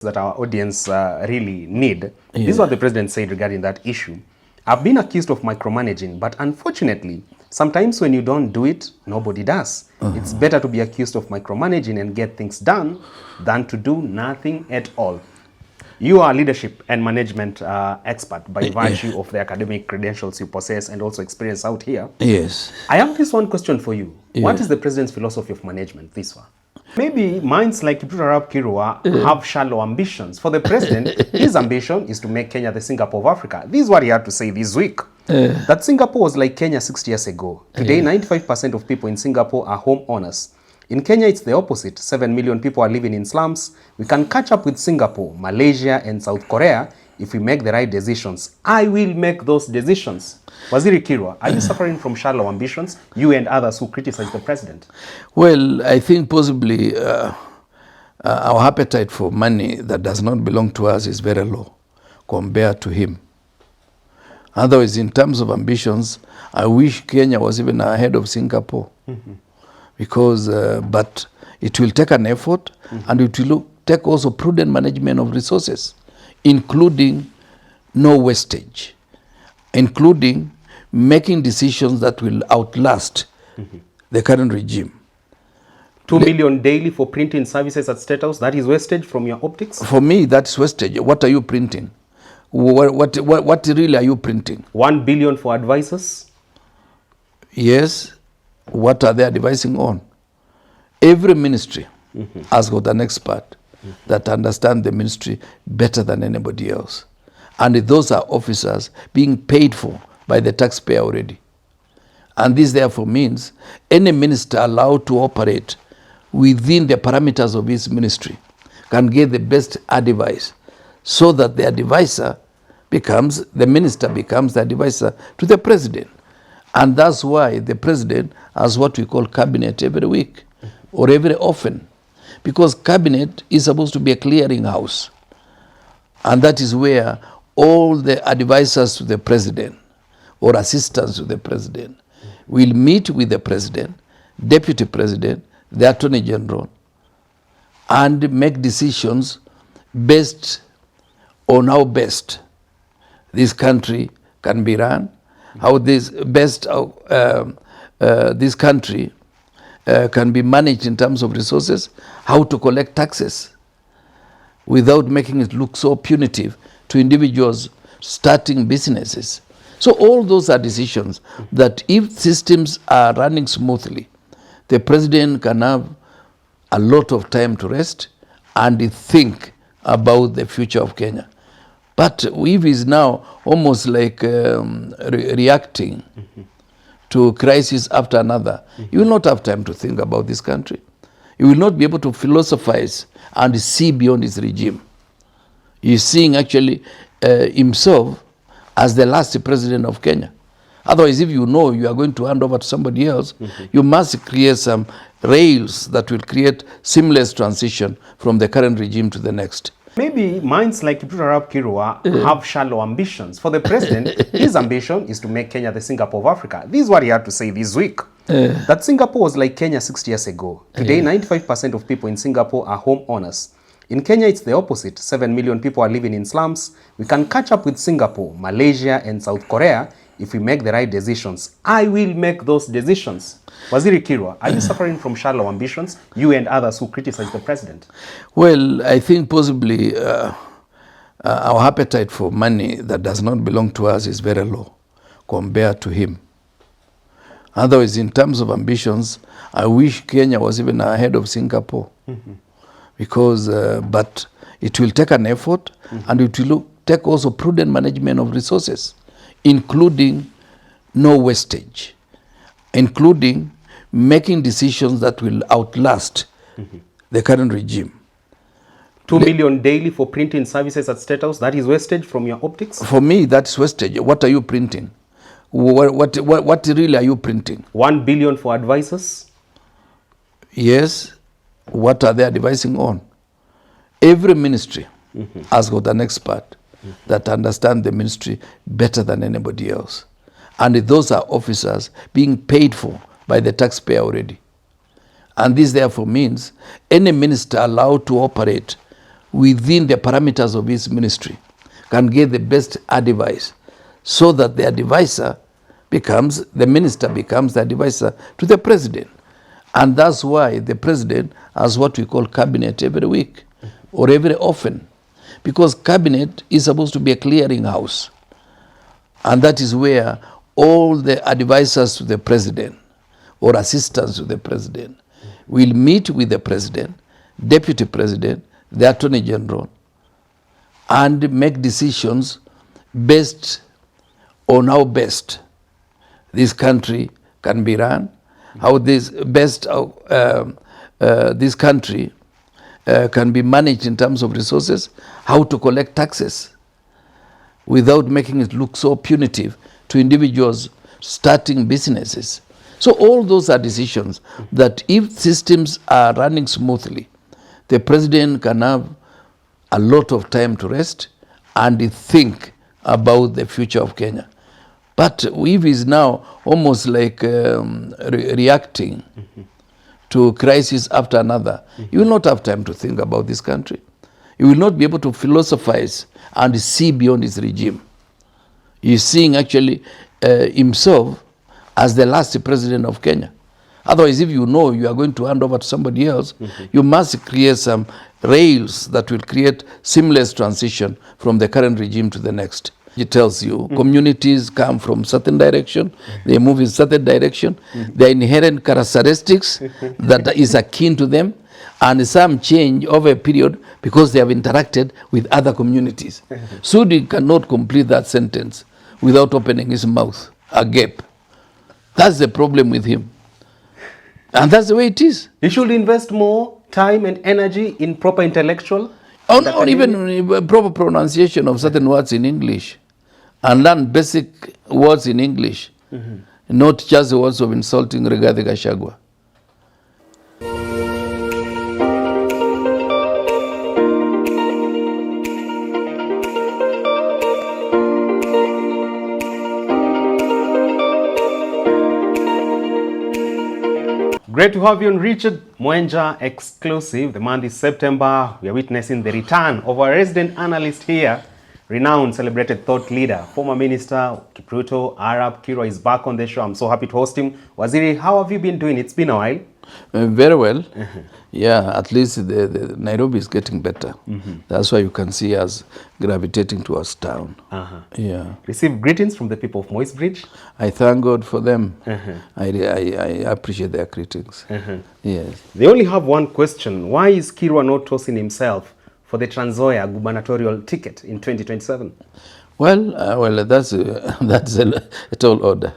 that our audience really need. Yeah. This is what the president said regarding that issue. I've been accused of micromanaging, but unfortunately, sometimes when you don't do it, nobody does. It's better to be accused of micromanaging and get things done than to do nothing at all. You are a leadership and management expert by virtue of the academic credentials you possess and also experience out here. Yes. I have this one question for you. Yeah. What is the president's philosophy of management? This one. Maybe minds like Arab Kirua have shallow ambitions. For the president, his ambition is to make Kenya the Singapore of Africa. This is what he had to say this week. That Singapore was like Kenya 60 years ago. Today, 95% of people in Singapore are homeowners. In Kenya, it's the opposite. 7 million people are living in slums. We can catch up with Singapore, Malaysia, and South Korea if we make the right decisions. I will make those decisions. Waziri Kirwa, are you suffering from shallow ambitions, you and others who criticize the president? Well, I think possibly our appetite for money that does not belong to us is very low compared to him. Otherwise, in terms of ambitions, I wish Kenya was even ahead of Singapore. Because, but it will take an effort and it will take also prudent management of resources, including no wastage, including making decisions that will outlast the current regime. 2 million daily for printing services at State House, that is wastage from your optics? For me, that's wastage. What are you printing? What really are you printing? 1 billion for advisors? Yes. What are they advising on? Every ministry has got an expert that understands the ministry better than anybody else. And those are officers being paid for by the taxpayer already. And this therefore means any minister allowed to operate within the parameters of his ministry can get the best advice so that the advisor becomes, the minister becomes the advisor to the president. And that's why the president has what we call cabinet every week or every often. Because cabinet is supposed to be a clearing house. And that is where all the advisors to the president or assistants to the president will meet with the president, deputy president, the attorney general, and make decisions based on how best this country can be run, how this this country can be managed in terms of resources, how to collect taxes without making it look so punitive to individuals starting businesses. So all those are decisions that if systems are running smoothly, the president can have a lot of time to rest and think about the future of Kenya. But if he's now almost like reacting to crisis after another, he will not have time to think about this country. He will not be able to philosophize and see beyond his regime. He's seeing actually himself as the last president of Kenya. Otherwise, if you know you are going to hand over to somebody else, you must create some rails that will create seamless transition from the current regime to the next. Maybe minds like Arab Kirua have shallow ambitions. For the president, his ambition is to make Kenya the Singapore of Africa. This is what he had to say this week. That Singapore was like Kenya 60 years ago. Today, 95% of people in Singapore are homeowners. In Kenya, it's the opposite. 7 million people are living in slums. We can catch up with Singapore, Malaysia, and South Korea if we make the right decisions. I will make those decisions. Waziri Kirwa, are you suffering from shallow ambitions, you and others who criticize the president? Well, I think possibly our appetite for money that does not belong to us is very low compared to him. Otherwise, in terms of ambitions, I wish Kenya was even ahead of Singapore. Because, but it will take an effort and it will take also prudent management of resources, including no wastage, including making decisions that will outlast the current regime. 2 million daily for printing services at State House, that is wastage from your optics? For me, that's wastage. What are you printing? What really are you printing? 1 billion for advisors? Yes. What are they advising on? Every ministry has got an expert that understands the ministry better than anybody else. And those are officers being paid for by the taxpayer already. And this therefore means any minister allowed to operate within the parameters of his ministry, can get the best advice, so that the advisor becomes, the minister becomes the advisor to the president. And that's why the president has what we call cabinet every week or every often, because cabinet is supposed to be a clearing house. And that is where all the advisors to the president or assistants to the president will meet with the president, deputy president, the attorney general, and make decisions based on how best this country can be run, how this country can be managed in terms of resources, how to collect taxes without making it look so punitive to individuals starting businesses. So all those are decisions that if systems are running smoothly, the president can have a lot of time to rest and think about the future of Kenya. But if he's now almost like reacting to crisis after another, he will not have time to think about this country. He will not be able to philosophize and see beyond his regime. He's seeing actually himself as the last president of Kenya. Otherwise, if you know you are going to hand over to somebody else, you must create some rails that will create seamless transition from the current regime to the next. It tells you communities come from certain direction, they move in certain direction, their inherent characteristics that is akin to them, and some change over a period because they have interacted with other communities. Sudi cannot complete that sentence without opening his mouth, a gap. That's the problem with him. And that's the way it is. He should invest more time and energy in proper intellectual. Or even proper pronunciation of certain words in English. And learn basic words in English. Not just the words of insulting Rigathi Gachagua. Great to have you on Richard Mwenja Exclusive. The month is September. We are witnessing the return of our resident analyst here, renowned, celebrated thought leader, former minister Ruto, Arab Kirwa is back on the show. I'm so happy to host him. Waziri, how have you been doing? It's been a while. Very well. Yeah, at least the Nairobi is getting better. That's why you can see us gravitating towards town. Yeah. Receive greetings from the people of Moi's Bridge. I thank God for them. I appreciate their greetings. Yes. They only have one question. Why is Kirwa not tossing himself for the Trans Nzoia gubernatorial ticket in 2027? Well, that's a tall order.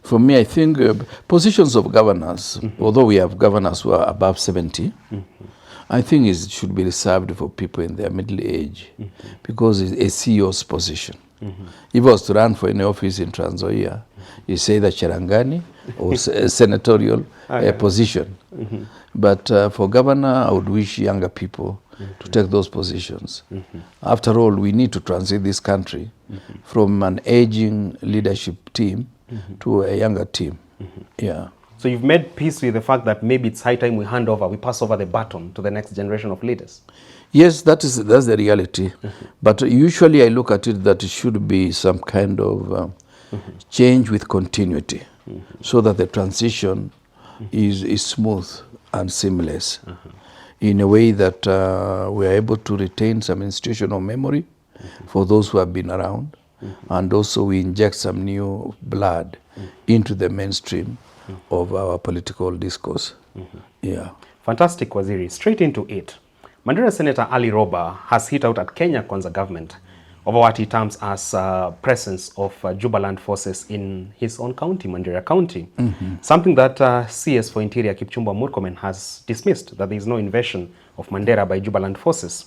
For me, I think positions of governors, although we have governors who are above 70, I think it should be reserved for people in their middle age, because it's a CEO's position. If I was to run for any office in Trans Nzoia, you say the Cherangani or a senatorial position. But for governor, I would wish younger people to take those positions. After all, we need to transit this country from an aging leadership team to a younger team. Yeah. So you've made peace with the fact that maybe it's high time we hand over, we pass over the baton to the next generation of leaders? Yes, that's the reality. But usually I look at it that it should be some kind of change with continuity, so that the transition is smooth and seamless, in a way that we are able to retain some institutional memory for those who have been around, and also we inject some new blood into the mainstream of our political discourse. Yeah. Fantastic, Waziri. Straight into it. Mandera Senator Ali Roba has hit out at Kenya Kwanza government over what he terms as presence of Jubaland forces in his own county, Mandera County. Something that CS for Interior Kipchumba Murkomen has dismissed, that there is no invasion of Mandera by Jubaland forces.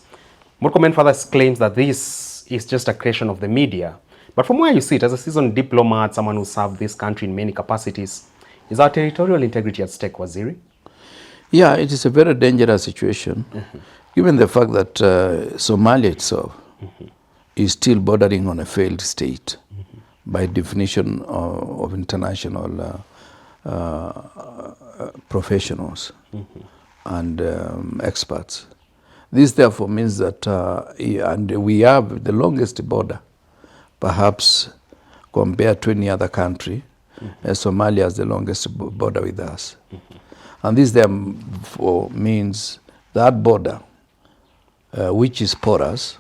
Murkomen further claims that this is just a creation of the media. But from where you sit, as a seasoned diplomat, someone who served this country in many capacities, is our territorial integrity at stake, Waziri? Yeah, it is a very dangerous situation, given the fact that Somalia itself is still bordering on a failed state by definition of international professionals and experts. This therefore means that, and we have the longest border, perhaps compared to any other country. Somalia has the longest border with us. And this therefore means that border, which is porous,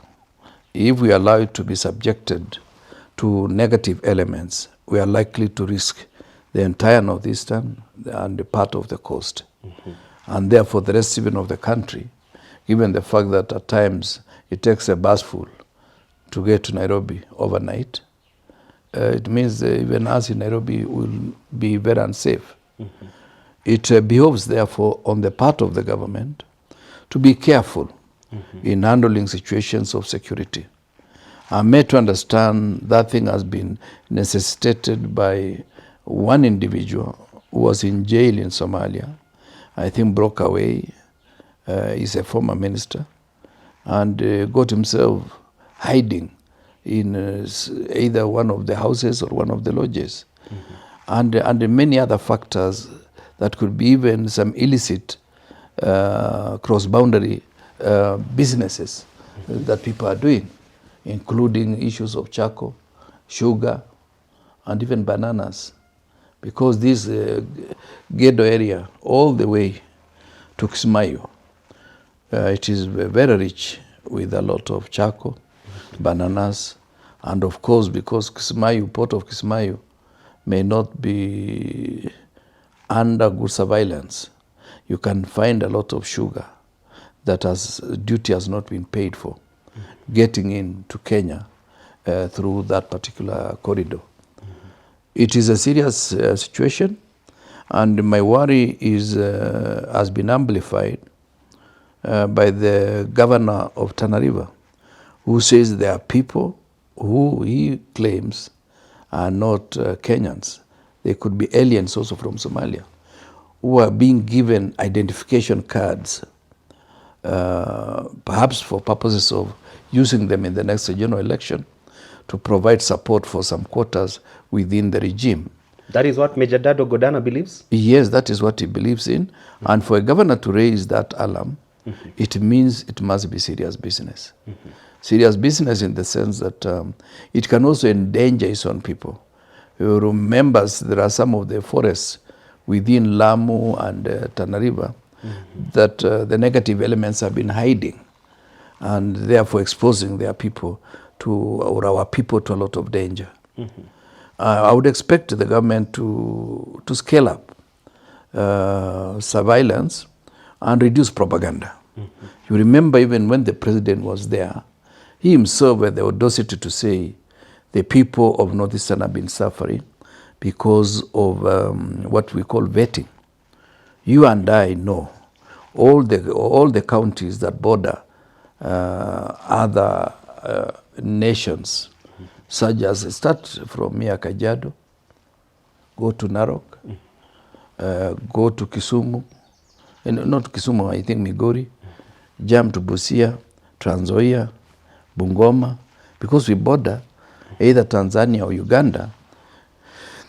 if we allow it to be subjected to negative elements, we are likely to risk the entire northeastern and the part of the coast. And therefore the rest even of the country, given the fact that at times it takes a bus full to get to Nairobi overnight, it means even us in Nairobi will be very unsafe. It behoves therefore on the part of the government to be careful in handling situations of security. I'm made to understand that thing has been necessitated by one individual who was in jail in Somalia, I think broke away. He's a former minister, and got himself hiding in either one of the houses or one of the lodges. And many other factors that could be even some illicit cross-boundary businesses that people are doing, including issues of charcoal, sugar, and even bananas. Because this Gedo area, all the way to Kismayo, it is very rich with a lot of charcoal, bananas, and of course, because Kismayo, port of Kismayo, may not be under good surveillance, you can find a lot of sugar that duty has not been paid for, getting into Kenya through that particular corridor. It is a serious situation, and my worry has been amplified by the governor of Tana River, who says there are people who he claims are not Kenyans. They could be aliens also from Somalia, who are being given identification cards, perhaps for purposes of using them in the next general election to provide support for some quotas within the regime. That is what Major Dado Godana believes? Yes, that is what he believes in. And for a governor to raise that alarm, it means it must be serious business. Serious business in the sense that it can also endanger its own people. You remember there are some of the forests within Lamu and Tana River that the negative elements have been hiding and therefore exposing their people or our people to a lot of danger. I would expect the government to scale up surveillance and reduce propaganda. You remember even when the president was there, he himself had the audacity to say the people of Northeastern have been suffering because of what we call vetting. You and I know all the counties that border other nations, such as start from here Kajiado, go to Narok, go to Kisumu, and not Kisumu, I think Migori, jump to Busia, Trans Nzoia, Bungoma, because we border either Tanzania or Uganda,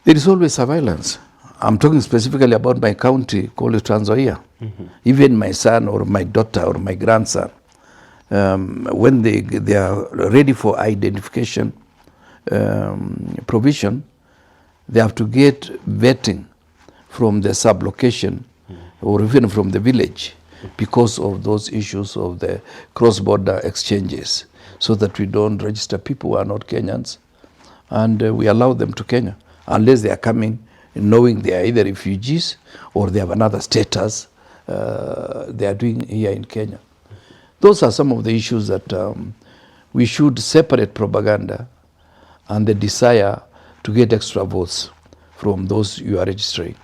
there is always surveillance. I'm talking specifically about my county called Trans Nzoia. Even my son or my daughter or my grandson, when they are ready for identification provision, they have to get vetting from the sub-location or even from the village because of those issues of the cross-border exchanges, so that we don't register people who are not Kenyans and we allow them to Kenya unless they are coming knowing they are either refugees or they have another status they are doing here in Kenya. Those are some of the issues that we should separate propaganda and the desire to get extra votes from those you are registering.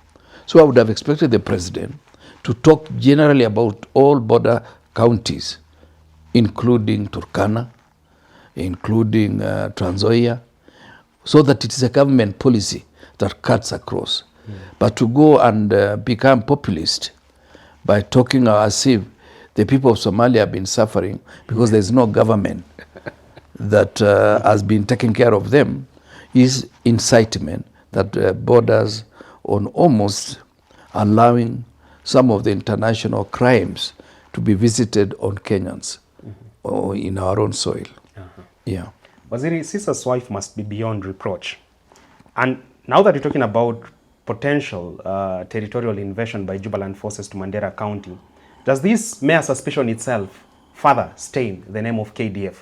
So I would have expected the president to talk generally about all border counties, including Turkana, including Trans Nzoia, so that it is a government policy that cuts across. But to go and become populist by talking as if the people of Somalia have been suffering because there is no government that has been taking care of them is incitement that borders on almost allowing some of the international crimes to be visited on Kenyans or in our own soil. Yeah. Waziri, Sisa's wife must be beyond reproach. And now that you're talking about potential territorial invasion by Jubaland forces to Mandera County, does this mere suspicion itself further stain the name of KDF?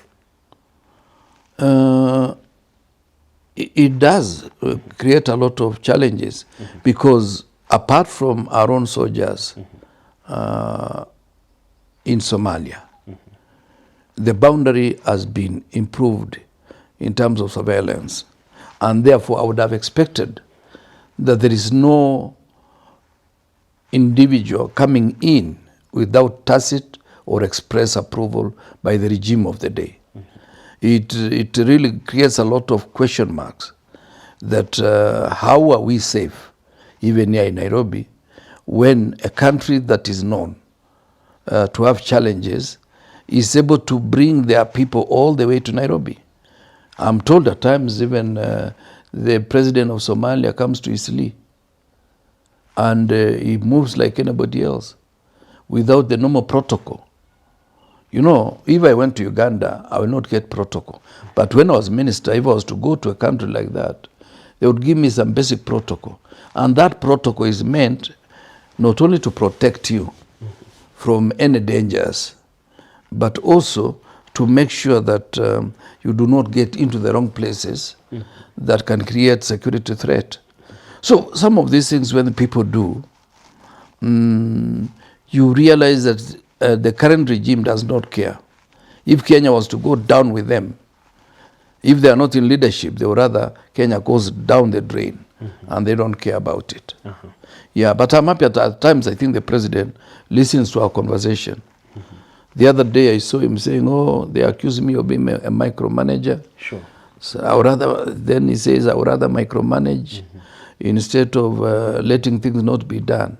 It does create a lot of challenges because apart from our own soldiers in Somalia, the boundary has been improved in terms of surveillance, and therefore I would have expected that there is no individual coming in without tacit or express approval by the regime of the day. It really creates a lot of question marks that how are we safe, even here in Nairobi, when a country that is known to have challenges is able to bring their people all the way to Nairobi. I'm told at times even the president of Somalia comes to Isli and he moves like anybody else without the normal protocol. You know, if I went to Uganda, I will not get protocol. But when I was minister, if I was to go to a country like that, they would give me some basic protocol. And that protocol is meant not only to protect you from any dangers, but also to make sure that you do not get into the wrong places that can create security threat. So some of these things when people do, you realize that the current regime does not care. If Kenya was to go down with them, if they are not in leadership, they would rather Kenya goes down the drain and they don't care about it. Yeah, but I'm happy at times I think the president listens to our conversation. The other day I saw him saying, oh, they accuse me of being a micromanager. Sure. So I would rather, then he says, I would rather micromanage instead of letting things not be done.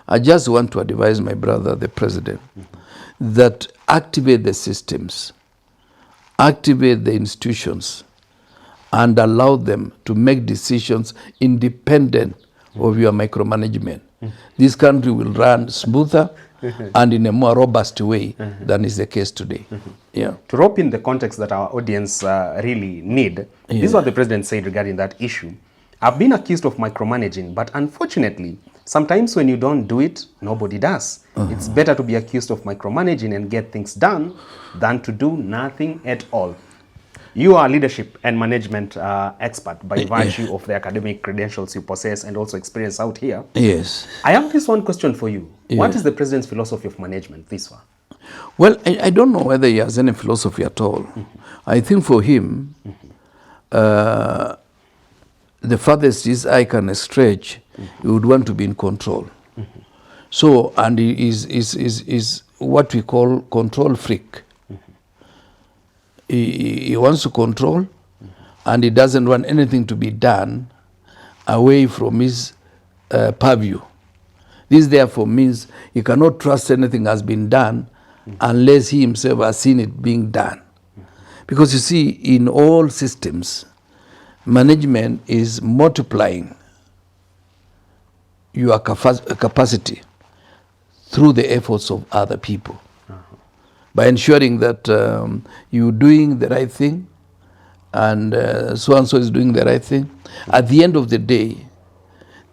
I just want to advise my brother, the president, that activate the systems, activate the institutions, and allow them to make decisions independent of your micromanagement. This country will run smoother and in a more robust way than is the case today. Yeah. To rope in the context that our audience really need, this is what the president said regarding that issue. I've been accused of micromanaging, but unfortunately, sometimes when you don't do it, nobody does. It's better to be accused of micromanaging and get things done than to do nothing at all. You are a leadership and management expert by virtue of the academic credentials you possess and also experience out here. Yes. I have this one question for you. What is the president's philosophy of management, this one? Well, I don't know whether he has any philosophy at all. I think for him, the farthest his eye can stretch, he would want to be in control. So, and he is what we call control freak. He wants to control, and he doesn't want anything to be done away from his purview. This therefore means he cannot trust anything has been done unless he himself has seen it being done. Because you see, in all systems, management is multiplying your capacity through the efforts of other people. By ensuring that you're doing the right thing and so-and-so is doing the right thing. At the end of the day,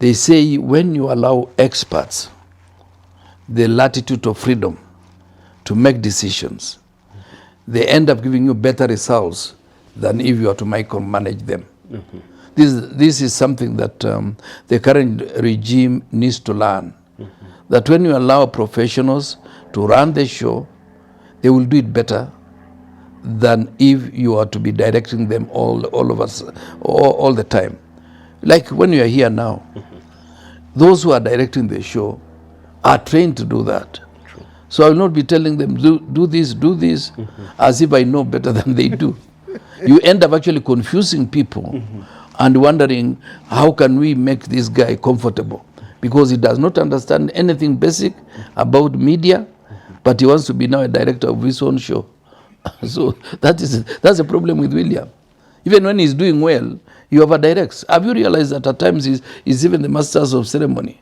they say when you allow experts the latitude of freedom to make decisions, they end up giving you better results than if you are to micromanage them. This is something that the current regime needs to learn. That when you allow professionals to run the show, they will do it better than if you are to be directing them all of us all the time. Like when you are here now, those who are directing the show are trained to do that. True. So I will not be telling them do this, as if I know better than they do. You end up actually confusing people and wondering how can we make this guy comfortable, because he does not understand anything basic about media, but he wants to be now a director of his own show. So that's a problem with William. Even when he's doing well, you over-directs. Have you realized that at times he's even the masters of ceremony?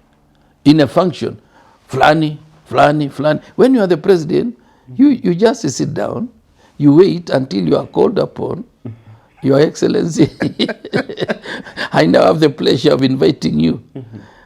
In a function, Fulani, Flani, Flani. When you are the president, you just sit down, you wait until you are called upon. Your Excellency, I now have the pleasure of inviting you.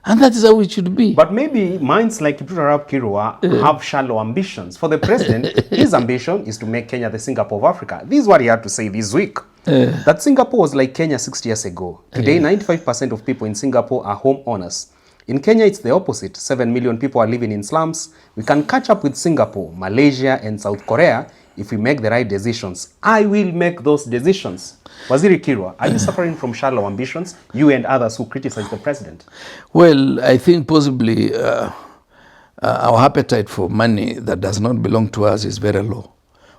And that is how it should be. But maybe minds like Kipchumba Arap Kirwa have shallow ambitions. For the president, his ambition is to make Kenya the Singapore of Africa. This is what he had to say this week. That Singapore was like Kenya 60 years ago. Today, 95% of people in Singapore are homeowners. In Kenya, it's the opposite. 7 million people are living in slums. We can catch up with Singapore, Malaysia, and South Korea if we make the right decisions. I will make those decisions. Waziri Kirwa, are you suffering from shallow ambitions, you and others who criticize the president? Well, I think possibly our appetite for money that does not belong to us is very low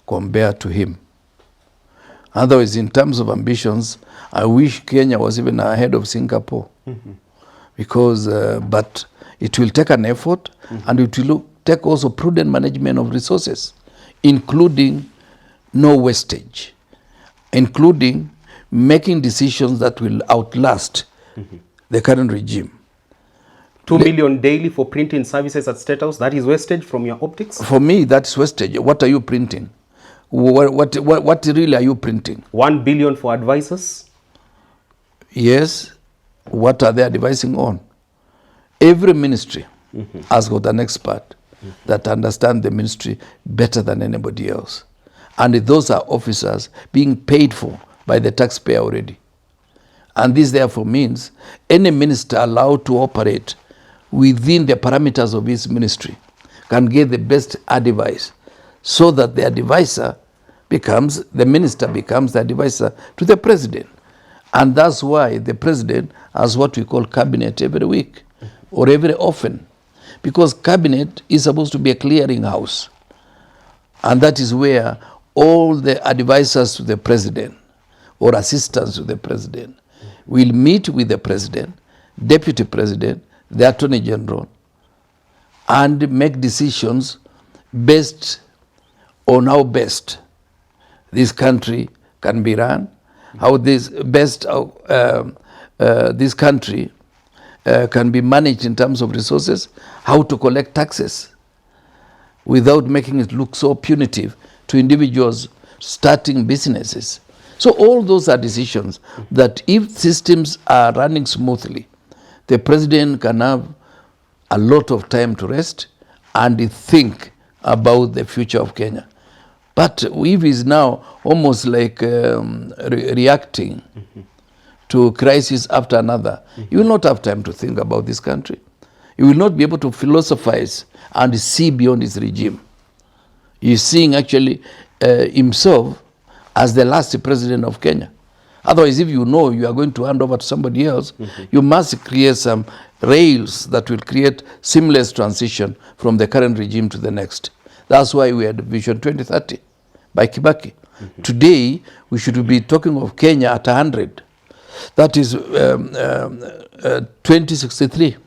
compared to him. Otherwise, in terms of ambitions, I wish Kenya was even ahead of Singapore. Because, but it will take an effort, and it will take also prudent management of resources, including no wastage, including making decisions that will outlast the current regime. 2 million daily for printing services at State House, that is wastage from your optics? For me, that's wastage. What are you printing? What really are you printing? 1 billion for advisors? Yes. What are they advising on? Every ministry has got an expert that understands the ministry better than anybody else. And those are officers being paid for by the taxpayer already. And this therefore means any minister allowed to operate within the parameters of his ministry can get the best advice, so that the advisor becomes, the minister becomes the advisor to the president. And that's why the president has what we call cabinet every week or every often. Because cabinet is supposed to be a clearing house. And that is where all the advisors to the president or assistants to the president will meet with the president, deputy president, the attorney general, and make decisions based on how best this country can be run, how this best this country can be managed in terms of resources, how to collect taxes without making it look so punitive to individuals starting businesses. So all those are decisions that if systems are running smoothly, the president can have a lot of time to rest and think about the future of Kenya. But if he's now almost like reacting to crisis after another, he will not have time to think about this country. He will not be able to philosophize and see beyond his regime. He's seeing actually himself as the last president of Kenya. Otherwise, if you know you are going to hand over to somebody else, you must create some rails that will create seamless transition from the current regime to the next. That's why we had Vision 2030 by Kibaki. Today, we should be talking of Kenya at 100. That is 2063.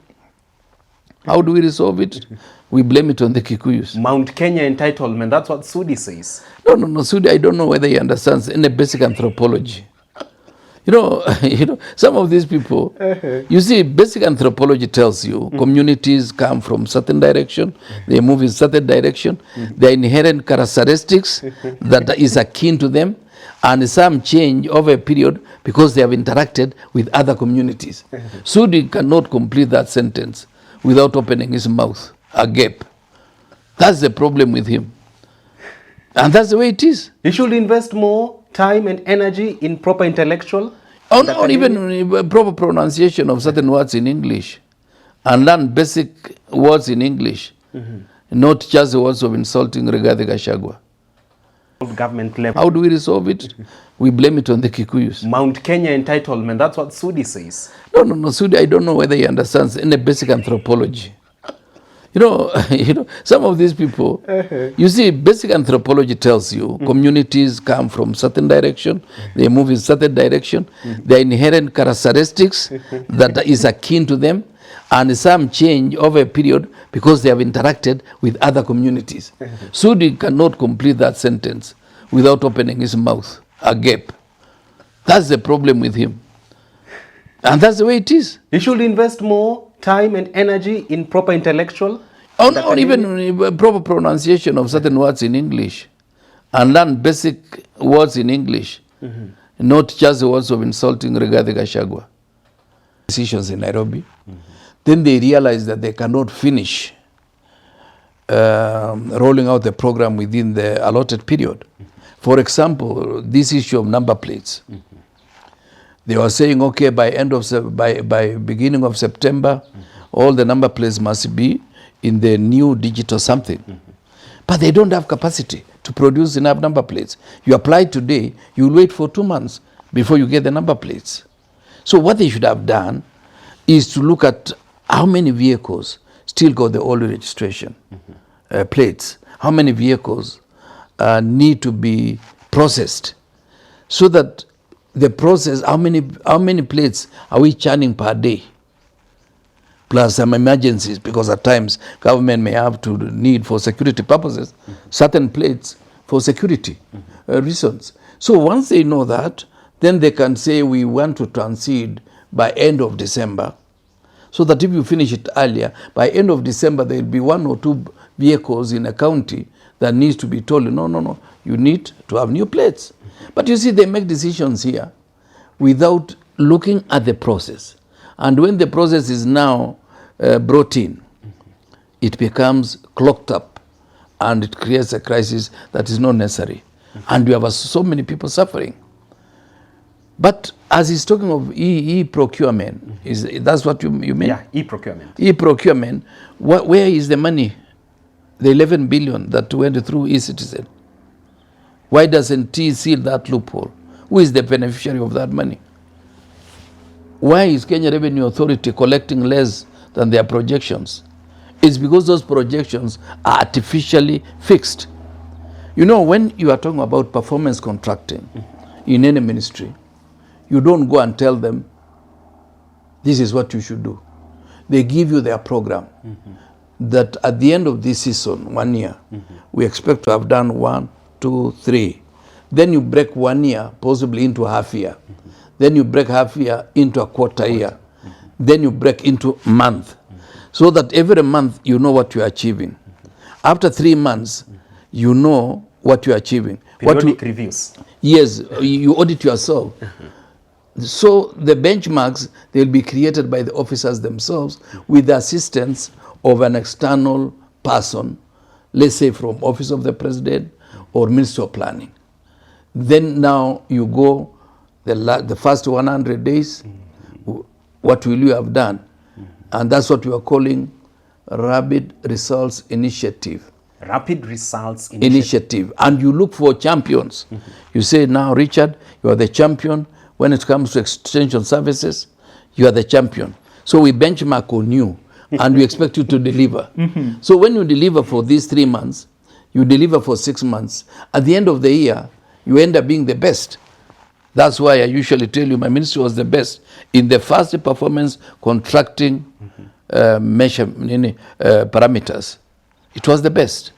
How do we resolve it? We blame it on the Kikuyus. Mount Kenya entitlement, that's what Sudi says. No, Sudi, I don't know whether he understands any basic anthropology. You know, some of these people, you see, basic anthropology tells you communities come from certain direction, they move in certain direction, their inherent characteristics that is akin to them, and some change over a period because they have interacted with other communities. Sudi cannot complete that sentence without opening his mouth, a gap. That's the problem with him. And that's the way it is. He should invest more time and energy in proper intellectual or even proper pronunciation of certain words in English, and learn basic words in English, not just the words of insulting Rigathi Gachagua. Government level. How do we resolve it? We blame it on the Kikuyus. Mount Kenya entitlement, that's what Sudi says. No, Sudi, I don't know whether he understands any basic anthropology. You know, some of these people, you see, basic anthropology tells you communities come from certain direction, they move in certain direction, their inherent characteristics that is akin to them, and some change over a period because they have interacted with other communities. Sudi cannot complete that sentence without opening his mouth, a gap. That's the problem with him. And that's the way it is. He should invest more time and energy in proper intellectual Or even proper pronunciation of certain words in English, and learn basic words in English, not just the words of insulting Rigathi Gachagua. Decisions in Nairobi. Then they realize that they cannot finish rolling out the program within the allotted period. For example, this issue of number plates. They were saying, okay, by beginning of September, all the number plates must be in the new digital something. But they don't have capacity to produce enough number plates. You apply today, you will wait for 2 months before you get the number plates. So what they should have done is to look at how many vehicles still got the old registration plates, how many vehicles need to be processed, so that the process, how many plates are we churning per day, plus some emergencies, because at times government may have to need for security purposes certain plates for security reasons. So once they know that, then they can say we want to transit by end of December, so that if you finish it earlier, by end of December there will be 1 or 2 vehicles in a county that needs to be told, no, you need to have new plates. But you see, they make decisions here without looking at the process. And when the process is now brought in, it becomes clogged up and it creates a crisis that is not necessary. And you have so many people suffering. But as he's talking of e-procurement, that's what you mean? Yeah, e-procurement. E-procurement, where is the money? The 11 billion that went through e-citizen. Why doesn't he seal that loophole? Who is the beneficiary of that money? Why is Kenya Revenue Authority collecting less than their projections? It's because those projections are artificially fixed. You know, when you are talking about performance contracting in any ministry, you don't go and tell them, this is what you should do. They give you their program. That at the end of this season, 1 year, we expect to have done 1, 2, 3. Then you break 1 year, possibly into half year. Then you break half year into a quarter year. Then you break into month. So that every month you know what you're achieving. After 3 months, you know what you're achieving. Periodic reviews. Yes, you audit yourself. So the benchmarks, they'll be created by the officers themselves with the assistance of an external person, let's say from Office of the President or Ministry of Planning. Then now you go, the first 100 days, what will you have done? And that's what we are calling Rapid Results Initiative. Rapid Results Initiative. And you look for champions. You say, now, Richard, you are the champion. When it comes to extension services, you are the champion. So we benchmark on you. And we expect you to deliver. So when you deliver for these 3 months, you deliver for 6 months, at the end of the year, you end up being the best. That's why I usually tell you my ministry was the best in the first performance contracting parameters. It was the best.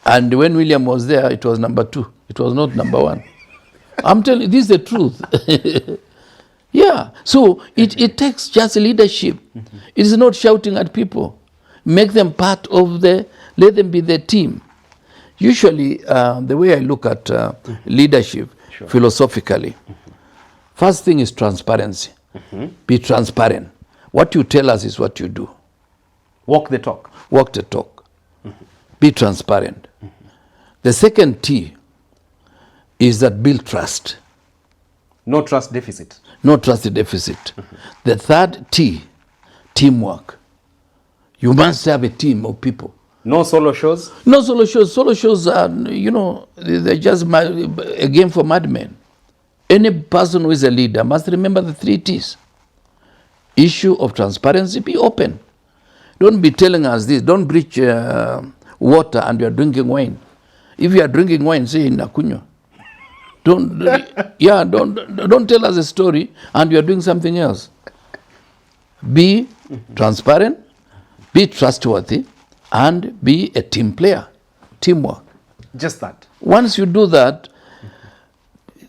And when William was there, it was number 2. It was not number 1. I'm telling you, this is the truth. Yeah, so it takes just leadership. It is not shouting at people. Make them part of let them be the team. Usually, the way I look at leadership philosophically, first thing is transparency. Be transparent. What you tell us is what you do. Walk the talk. Walk the talk. Be transparent. The second T is that build trust. No trust deficit. No trust deficit. The third T, teamwork. You must have a team of people. No solo shows? No solo shows. Solo shows are, they're just a game for madmen. Any person who is a leader must remember the 3 T's. Issue of transparency, be open. Don't be telling us this. Don't breach water and you are drinking wine. If you are drinking wine, say nakunywa. Don't tell us a story and you are doing something else. Be transparent, be trustworthy, and be a team player. Teamwork. Just that. Once you do that,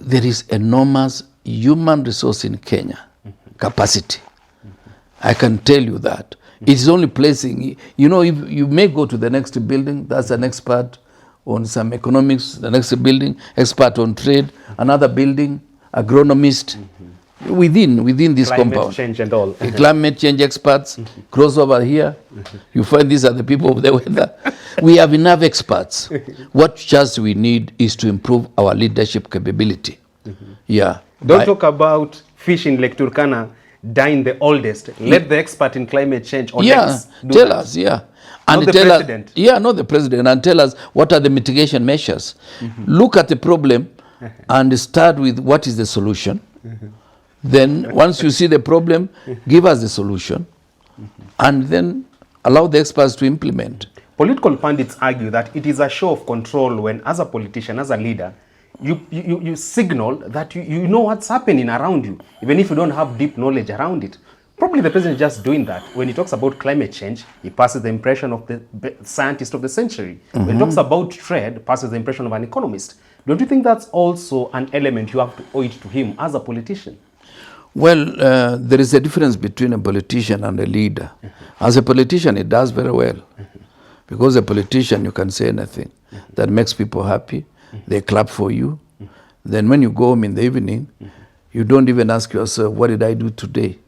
there is enormous human resource in Kenya. Capacity. I can tell you that. It's only placing, you know, if you may go to the next building, that's an expert on some economics, the next building, expert on trade, another building, agronomist, within this Climate compound. change and all. Climate change experts, cross over here, you find these are the people of the weather. We have enough experts. What just we need is to improve our leadership capability. Yeah. Don't talk about fish in Lake Turkana dying the oldest. Let the expert in climate change or Yeah, tell us, yeah. And not the tell president. Us, yeah, not the president, and tell us what are the mitigation measures. Look at the problem and start with what is the solution. Then once you see the problem, give us the solution, and then allow the experts to implement. Political pundits argue that it is a show of control when, as a politician, as a leader, you signal that you know what's happening around you, even if you don't have deep knowledge around it. Probably the president is just doing that. When he talks about climate change, he passes the impression of the scientist of the century. When he talks about trade, passes the impression of an economist. Don't you think that's also an element you have to owe it to him as a politician? Well, there is a difference between a politician and a leader. As a politician, it does very well. Because a politician, you can say anything that makes people happy. They clap for you. Then when you go home in the evening, you don't even ask yourself, what did I do today?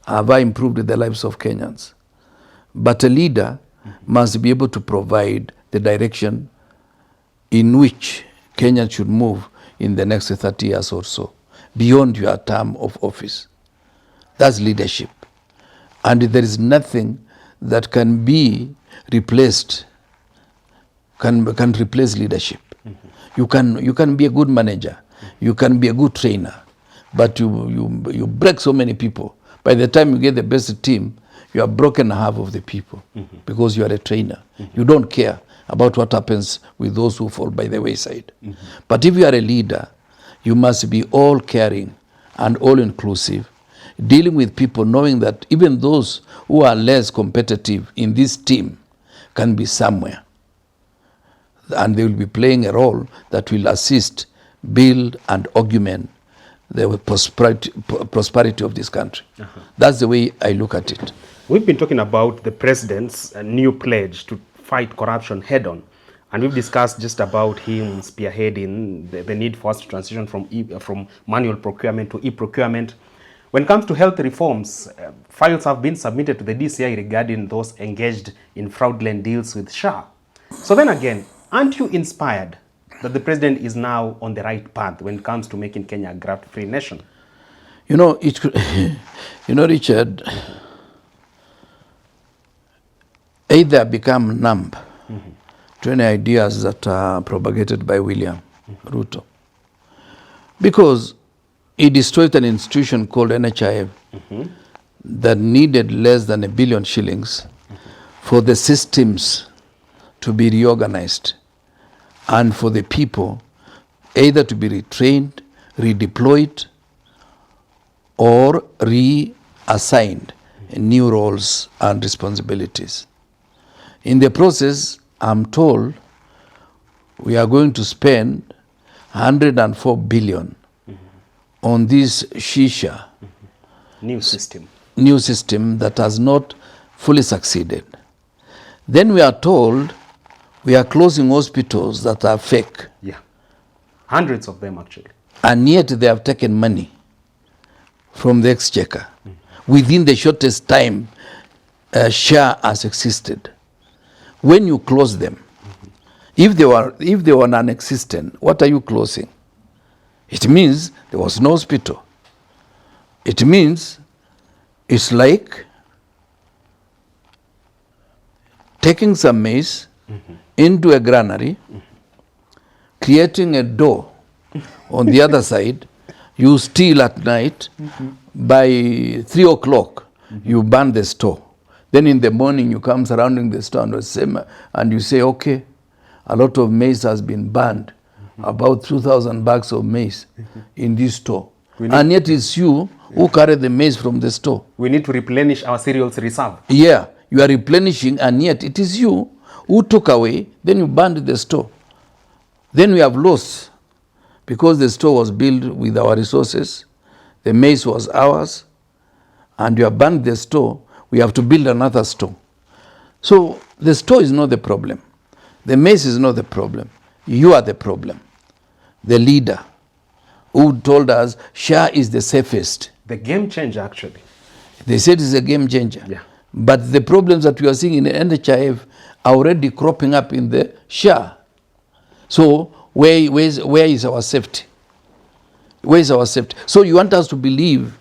Have I improved the lives of Kenyans? But a leader must be able to provide the direction in which Kenya should move in the next 30 years or so, beyond your term of office. That's leadership. And there is nothing that can be replaced, can replace leadership. You can be a good manager, you can be a good trainer, but you break so many people. By the time you get the best team, you have broken half of the people because you are a trainer. You don't care about what happens with those who fall by the wayside. But if you are a leader, you must be all caring and all inclusive, dealing with people, knowing that even those who are less competitive in this team can be somewhere. And they will be playing a role that will assist, build, and augment the prosperity of this country. That's the way I look at it. We've been talking about the president's new pledge to fight corruption head-on. And we've discussed just about him spearheading the need for us to transition from manual procurement to e-procurement. When it comes to health reforms, files have been submitted to the DCI regarding those engaged in fraudulent deals with SHA. So then again, aren't you inspired that the president is now on the right path when it comes to making Kenya a graft-free nation? You know, Richard, either become numb to any ideas that are propagated by William Ruto, because he destroyed an institution called NHIF that needed less than $1 billion shillings for the systems to be reorganized and for the people either to be retrained, redeployed, or reassigned new roles and responsibilities. In the process, I'm told we are going to spend 104 billion on this shisha New system that has not fully succeeded. Then we are told we are closing hospitals that are fake. Yeah, hundreds of them actually. And yet they have taken money from the exchequer within the shortest time SHA has existed. When you close them, if they were non-existent, what are you closing? It means there was no hospital. It means it's like taking some maize into a granary, creating a door on the other side, you steal at night, by 3 o'clock, you burn the store. Then in the morning you come surrounding the store and you say, okay, a lot of maize has been burned, about 2,000 bags of maize in this store. And yet it's you who carry the maize from the store. We need to replenish our cereals reserve. Yeah, you are replenishing, and yet it is you who took away, then you burned the store. Then we have lost, because the store was built with our resources, the maize was ours, and you have burned the store. We have to build another store. So the store is not the problem. The maize is not the problem. You are the problem. The leader who told us SHA is the safest. The game changer, actually. They said it's a game changer. Yeah. But the problems that we are seeing in the NHIF are already cropping up in the SHA. So where is our safety? Where is our safety? So you want us to believe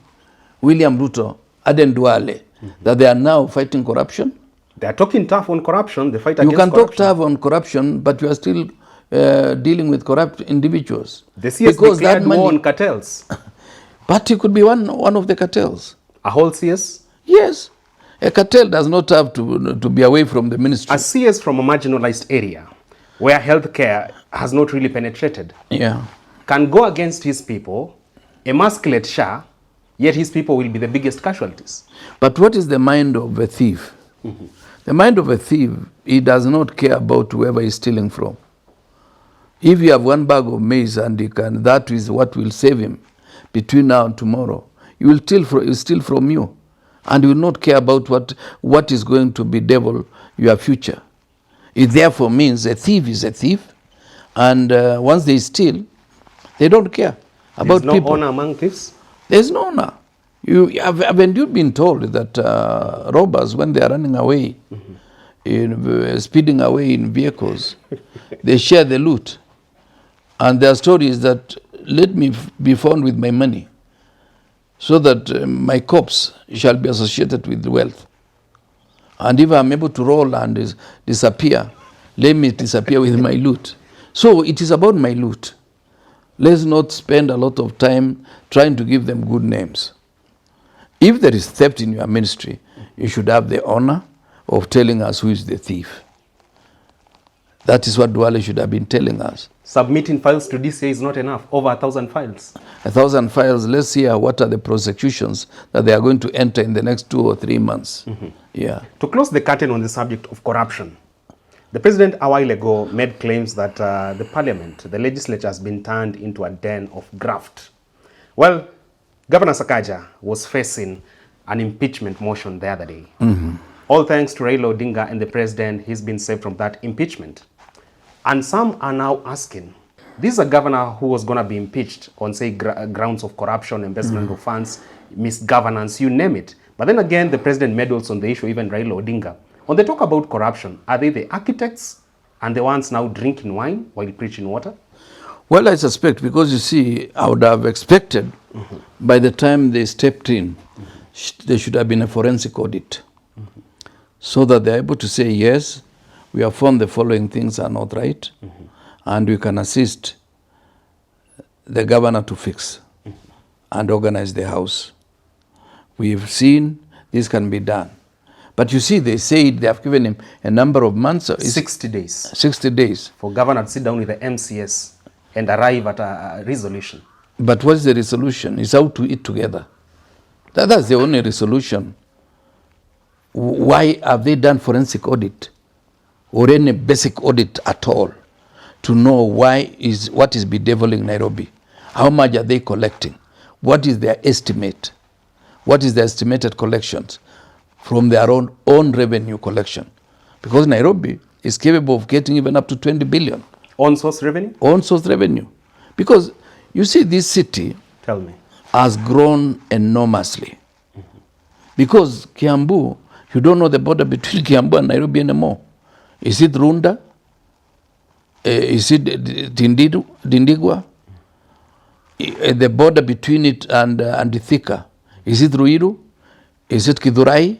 William Ruto, Aden Duale, that they are now fighting corruption? They are talking tough on corruption. They fight You against can corruption. talk tough on corruption, but you are still dealing with corrupt individuals. The CS declared war on cartels. But it could be one of the cartels. A whole CS? Yes. A cartel does not have to be away from the ministry. A CS from a marginalized area where healthcare has not really penetrated, can go against his people, emasculate SHA, yet his people will be the biggest casualties. But what is the mind of a thief? The mind of a thief, he does not care about whoever he's stealing from. If you have one bag of maize and that is what will save him between now and tomorrow, he will steal from you. And he will not care about what is going to bedevil your future. It therefore means a thief is a thief, and once they steal, they don't care about people. There's no honor among thieves? There's no honor. Haven't you been told that robbers, when they are running away, speeding away in vehicles, they share the loot? And their story is that, let me be found with my money, so that my corpse shall be associated with wealth. And if I'm able to roll and disappear, let me disappear with my loot. So it is about my loot. Let's not spend a lot of time trying to give them good names. If there is theft in your ministry, you should have the honor of telling us who is the thief. That is what Duale should have been telling us. Submitting files to DCA is not enough. Over 1,000 files. 1,000 files. Let's see what are the prosecutions that they are going to enter in the next 2 or 3 months. Yeah. To close the curtain on the subject of corruption, the president a while ago made claims that the parliament, the legislature, has been turned into a den of graft. Well, Governor Sakaja was facing an impeachment motion the other day. All thanks to Raila Odinga and the president, he's been saved from that impeachment. And some are now asking, this is a governor who was going to be impeached on, say, grounds of corruption, embezzlement of funds, misgovernance, you name it. But then again, the president meddles on the issue, even Raila Odinga. When they talk about corruption, are they the architects and the ones now drinking wine while preaching water? Well, I suspect, because you see, I would have expected by the time they stepped in, there should have been a forensic audit, so that they're able to say, yes, we have found the following things are not right, and we can assist the governor to fix and organize the house. We've seen this can be done. But you see, they say they have given him a number of months. 60 days. 60 days. For governor to sit down with the MCS and arrive at a resolution. But what's the resolution? It's how to eat together. That's the only resolution. Why have they done forensic audit or any basic audit at all to know what is bedeviling Nairobi? How much are they collecting? What is their estimate? What is the estimated collections from their own revenue collection? Because Nairobi is capable of getting even up to 20 billion. On source revenue? On source revenue. Because you see, this city has grown enormously. Because Kiambu, you don't know the border between Kiambu and Nairobi anymore. Is it Runda? Is it Dindigwa? The border between it and Thika. Is it Ruiru? Is it Kidurai?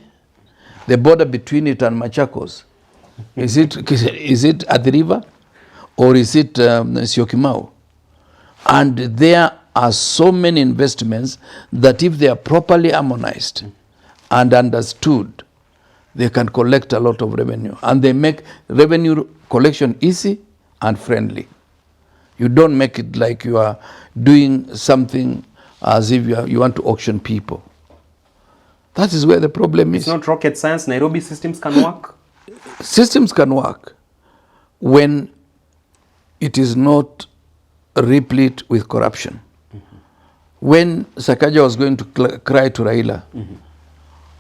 The border between it and Machakos. Is it at the river? Or is it Syokimau? And there are so many investments that if they are properly harmonized and understood, they can collect a lot of revenue. And they make revenue collection easy and friendly. You don't make it like you are doing something as if you want to auction people. That is where the problem is. It's not rocket science. Nairobi systems can work. Systems can work when it is not replete with corruption. When Sakaja was going to cry to Raila,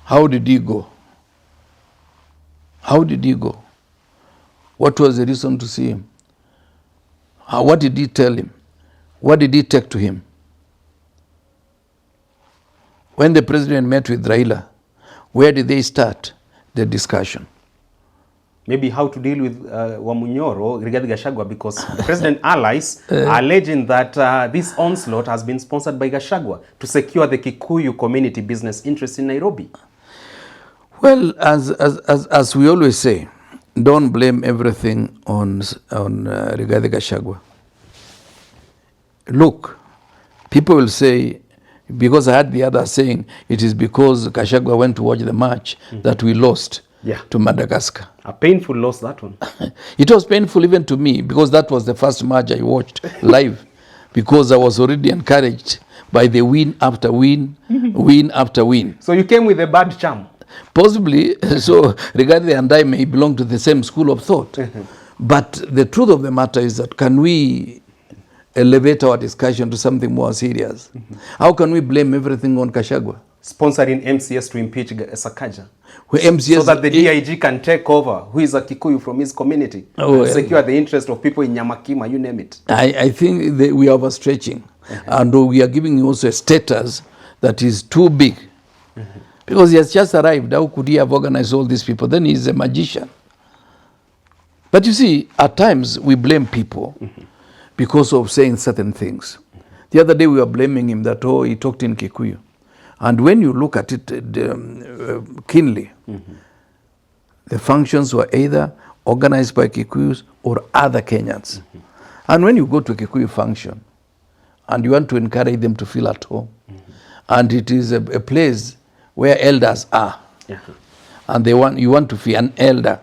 how did he go? How did he go? What was the reason to see him? What did he tell him? What did he take to him? When the president met with Raila, where did they start the discussion? Maybe how to deal with Wamunyoro, Rigathi Gachagua, because the president allies are alleging that this onslaught has been sponsored by Gachagua to secure the Kikuyu community business interests in Nairobi. Well, as we always say, don't blame everything on Rigathi Gachagua. Look, people will say, because I had the other saying, it is because Gachagua went to watch the match that we lost to Madagascar. A painful loss, that one. It was painful even to me, because that was the first match I watched live, because I was already encouraged by the win after win, win after win. So you came with a bad charm? Possibly. So Rigathi and I may belong to the same school of thought. But the truth of the matter is that, can we elevate our discussion to something more serious? How can we blame everything on Gachagua? Sponsoring MCS to impeach Sakaja. MCS, so that the DIG can take over, who is a Kikuyu from his community, and secure the interest of people in Nyamakima, you name it. I think we are overstretching. And we are giving also a status that is too big. Because he has just arrived. How could he have organized all these people? Then he's a magician. But you see, at times we blame people because of saying certain things. The other day we were blaming him that, oh, he talked in Kikuyu. And when you look at it keenly, the functions were either organized by Kikuyus or other Kenyans. And when you go to a Kikuyu function and you want to encourage them to feel at home, and it is a place where elders are, and you want to feel an elder.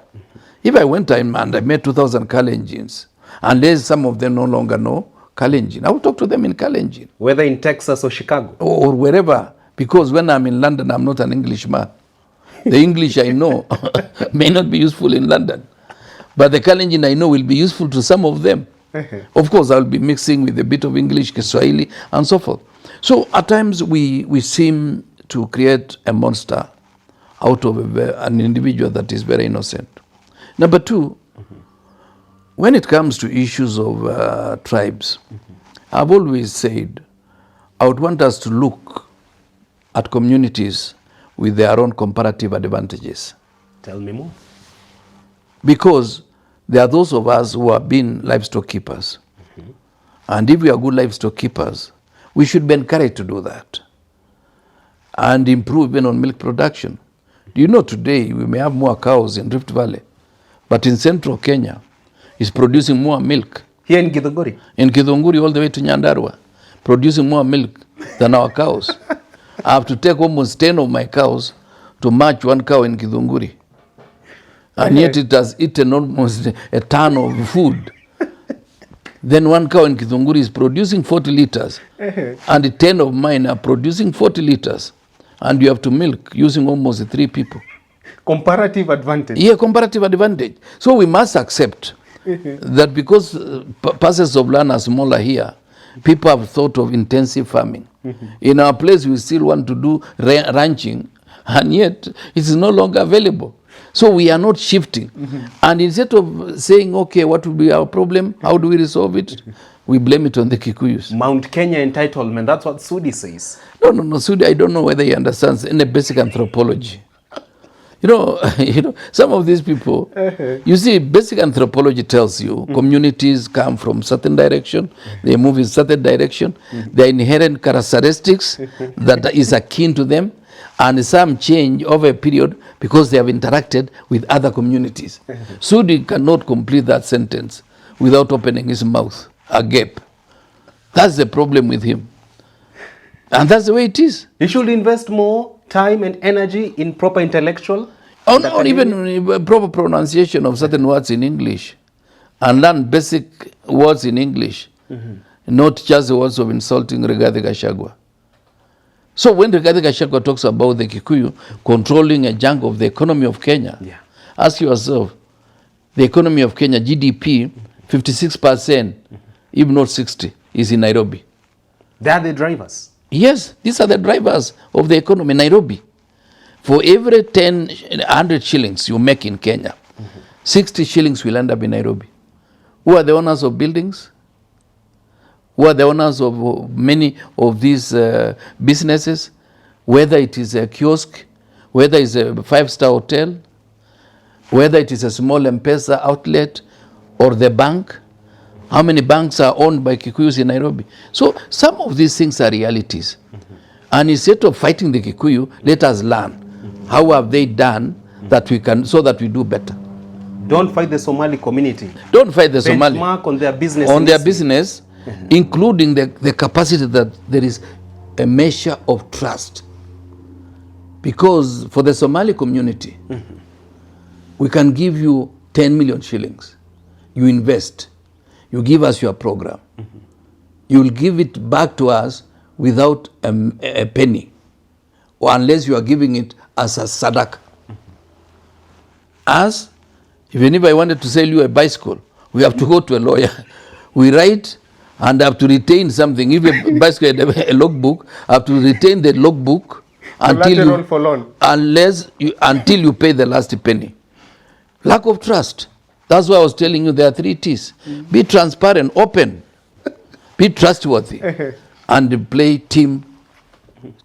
If I went and I met 2,000 Kalenjins, unless some of them no longer know Kalenjin, I will talk to them in Kalenjin. Whether in Texas or Chicago. Or wherever. Because when I'm in London, I'm not an Englishman. The English I know may not be useful in London. But the Kalenjin I know will be useful to some of them. Of course, I'll be mixing with a bit of English, Kiswahili, and so forth. So at times we seem to create a monster out of an individual that is very innocent. Number two, when it comes to issues of tribes, I've always said I would want us to look at communities with their own comparative advantages. Tell me more. Because there are those of us who have been livestock keepers. And if we are good livestock keepers, we should be encouraged to do that and improve even on milk production. Do you know today we may have more cows in Rift Valley, but in central Kenya is producing more milk. Here in Githunguri? In Githunguri all the way to Nyandarua, producing more milk than our cows. I have to take almost 10 of my cows to match one cow in Githunguri. And yet it has eaten almost a ton of food. Then one cow in Githunguri is producing 40 liters. And 10 of mine are producing 40 liters. And you have to milk using almost 3 people. Comparative advantage. Yeah, comparative advantage. So we must accept that because parcels of land are smaller here, people have thought of intensive farming. In our place, we still want to do ranching, and yet it is no longer available. So we are not shifting. And instead of saying, okay, what will be our problem? How do we resolve it? We blame it on the Kikuyus. Mount Kenya entitlement, that's what Sudi says. No, Sudi, I don't know whether he understands any basic anthropology. You know, some of these people, you see, basic anthropology tells you communities come from certain direction, they move in certain direction, their inherent characteristics that is akin to them, and some change over a period because they have interacted with other communities. Sudi cannot complete that sentence without opening his mouth, a gap. That's the problem with him. And that's the way it is. He should invest more time and energy in proper intellectual or even proper pronunciation of certain words in English, and learn basic words in English, not just the words of insulting Rigathi Gachagua. So when Rigathi Gachagua talks about the Kikuyu controlling a chunk of the economy of Kenya, ask yourself, the economy of Kenya, GDP, 56%, if not 60%, is in Nairobi. They are the drivers. Yes, these are the drivers of the economy, Nairobi. For every 100 shillings you make in Kenya, 60 shillings will end up in Nairobi. Who are the owners of buildings? Who are the owners of many of these businesses? Whether it is a kiosk, whether it's a 5-star hotel, whether it is a small M-Pesa outlet or the bank. How many banks are owned by Kikuyus in Nairobi? So some of these things are realities. And instead of fighting the Kikuyu, let us learn. How have they done that we can, so that we do better? Don't fight the Somali community. Don't fight the Somali. Benchmark on their business. On their business, including the capacity that there is a measure of trust. Because for the Somali community, we can give you 10 million shillings. You invest. You give us your program. You will give it back to us without a penny, or unless you are giving it as a sadaka. As, even if I wanted to sell you a bicycle, we have to go to a lawyer. We write and have to retain something. If a bicycle had a logbook, I have to retain the logbook until you pay the last penny. Lack of trust. That's why I was telling you there are 3 T's. Be transparent, open, be trustworthy, and play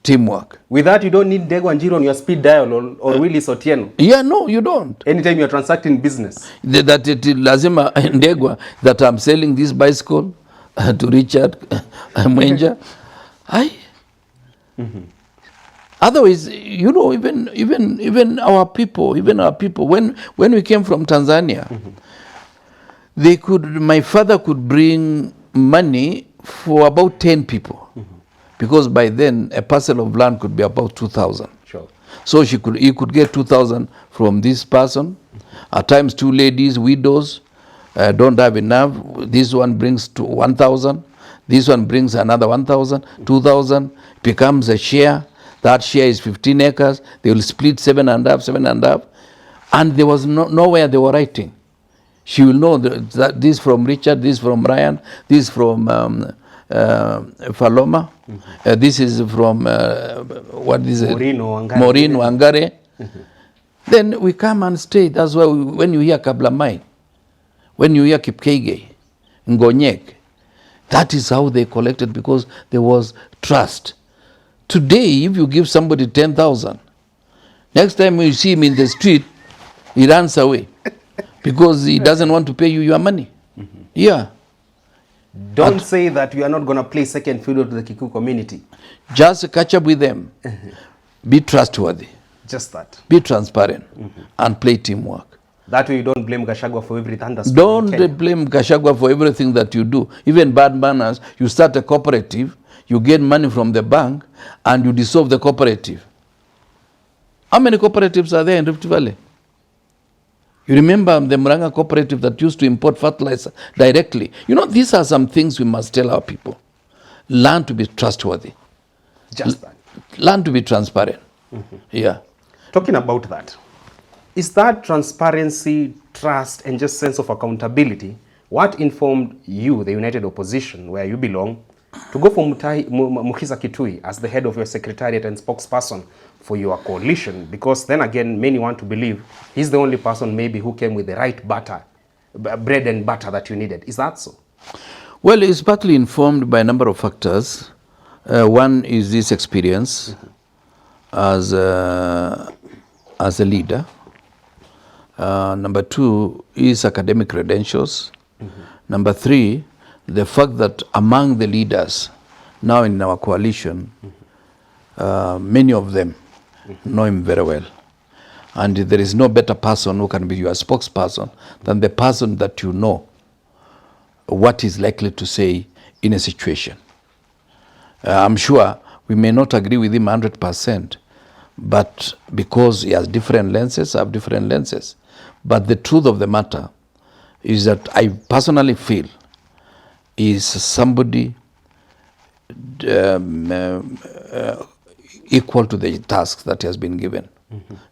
teamwork. With that, you don't need Ndegwa Njiro on your speed dial or Willis Otieno. Yeah, no, you don't. Anytime you're transacting business. That it lazima Ndegwa that I'm selling this bicycle to Richard Mwenja. Otherwise, you know, even our people, when we came from Tanzania, my father could bring money for about 10 people. Because by then a parcel of land could be about 2,000. Sure. So he could get 2,000 from this person. At times 2 ladies, widows, don't have enough. This one brings to 1,000. This one brings another 1,000, 2,000. Becomes a share. That share is 15 acres. They will split 7.5. And there was nowhere they were writing. She will know that this from Richard, this from Ryan, this from Faloma. This is from, what is it? Maureen Wangare. Then we come and stay. That's why when you hear Kablamai, when you hear Kipkege, Ngonyek, that is how they collected, because there was trust. Today, if you give somebody 10,000, next time you see him in the street, he runs away because he doesn't want to pay you your money. Yeah. Don't say that we are not going to play second fiddle to the Kikuyu community. Just catch up with them. Be trustworthy. Just that. Be transparent and play teamwork. That way you don't blame Gachagua for every thunderstorm. Don't blame Gachagua for everything that you do. Even bad manners, you start a cooperative, you get money from the bank, and you dissolve the cooperative. How many cooperatives are there in Rift Valley? You remember the Muranga cooperative that used to import fertilizer directly. You know, these are some things we must tell our people. Learn to be trustworthy. Just that. Learn to be transparent. Yeah. Talking about that, is that transparency, trust, and just sense of accountability what informed you, the United Opposition, where you belong, to go for Mukisa Kitui as the head of your secretariat and spokesperson for your coalition? Because then again, many want to believe he's the only person maybe who came with the right bread and butter that you needed. Is that so? Well, it's partly informed by a number of factors. One is this experience as a leader. Number 2 is academic credentials. Number 3, the fact that among the leaders now in our coalition, many of them know him very well. And there is no better person who can be your spokesperson than the person that you know what he's likely to say in a situation. I'm sure we may not agree with him 100%, but because he has different lenses, I have different lenses. But the truth of the matter is that I personally feel is somebody equal to the task that has been given.